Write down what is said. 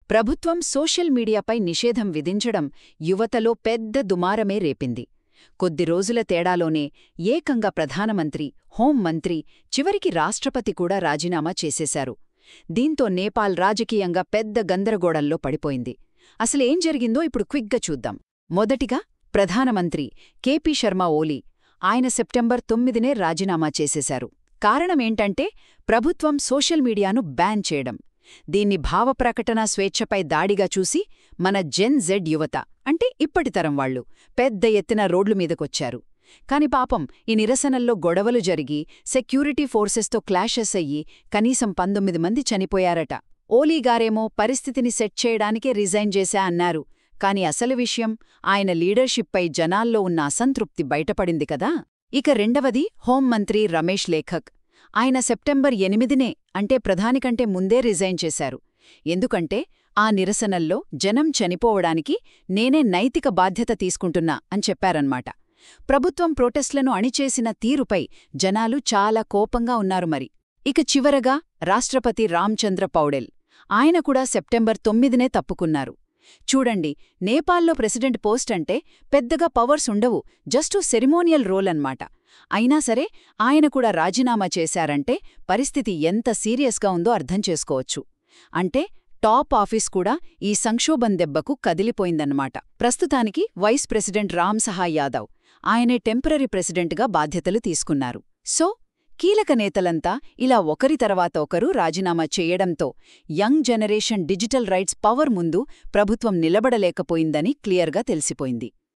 ప్రభుత్వం సోషల్ మీడియాపై నిషేధం విధించడం యువతలో పెద్ద దుమారమే రేపింది. కొద్ది రోజుల తేడాలోనే ఏకంగా ప్రధానమంత్రి, హోంమంత్రి, చివరికి రాష్ట్రపతి కూడా రాజీనామా చేసేశారు. దీంతో నేపాల్ రాజకీయంగా పెద్ద గందరగోళంలో పడిపోయింది. అసలేం జరిగిందో ఇప్పుడు క్విక్గా చూద్దాం. మొదటిగా ప్రధానమంత్రి కేపీ శర్మ ఓలీ. ఆయన సెప్టెంబర్ 9నే రాజీనామా చేసేశారు. కారణమేంటంటే ప్రభుత్వం సోషల్ మీడియాను బ్యాన్ చేయడం. దీన్ని భావప్రకటన స్వేచ్ఛపై దాడిగా చూసి మన జెన్ జెడ్ యువత, అంటే ఇప్పటితరం వాళ్లు, పెద్ద ఎత్తున రోడ్లు మీదకొచ్చారు. కాని పాపం ఈ నిరసనల్లో గొడవలు జరిగి సెక్యూరిటీ ఫోర్సెస్తో క్లాషెస్ అయ్యి కనీసం 19 మంది చనిపోయారట. ఓలీగారేమో పరిస్థితిని సెట్ చేయడానికే రిజైన్ చేశా అన్నారు. కాని అసలు విషయం ఆయన లీడర్షిప్పై జనాల్లో ఉన్న అసంతృప్తి బయటపడింది కదా. ఇక రెండవది హోంమంత్రి రమేష్ లేఖక్. ఆయన సెప్టెంబర్ 8నే, అంటే ప్రధానికంటే ముందే రిజైన్ చేశారు. ఎందుకంటే ఆ నిరసనల్లో జనం చనిపోవడానికి నేనే నైతిక బాధ్యత తీసుకుంటున్నా అని చెప్పారన్మాట. ప్రభుత్వం ప్రొటెస్ట్లను అణిచేసిన తీరుపై జనాలు చాలా కోపంగా ఉన్నారు మరి. ఇక చివరగా రాష్ట్రపతి రామ్చంద్ర పౌడెల్. ఆయన కూడా సెప్టెంబర్ 9నే తప్పుకున్నారు. చూడండి, నేపాల్లో ప్రెసిడెంట్ పోస్ట్ అంటే పెద్దగా పవర్స్ ఉండవు, జస్టు సెరిమోనియల్ రోల్ అన్మాట. అయినా సరే ఆయన కూడా రాజీనామా చేశారంటే పరిస్థితి ఎంత సీరియస్గా ఉందో అర్థం చేసుకోవచ్చు. అంటే టాప్ ఆఫీస్ కూడా ఈ సంక్షోభం దెబ్బకు కదిలిపోయిందన్నమాట. ప్రస్తుతానికి వైస్ ప్రెసిడెంట్ రామ్ సహాయ్ యాదవ్, ఆయనే టెంపరరీ ప్రెసిడెంట్గా బాధ్యతలు తీసుకున్నారు. సో కీలక నేతలంతా ఇలా ఒకరి తర్వాత ఒకరు రాజీనామా చేయడంతో young generation digital rights power ముందు ప్రభుత్వం నిలబడలేకపోయిందని క్లియర్గా తెలిసిపోయింది.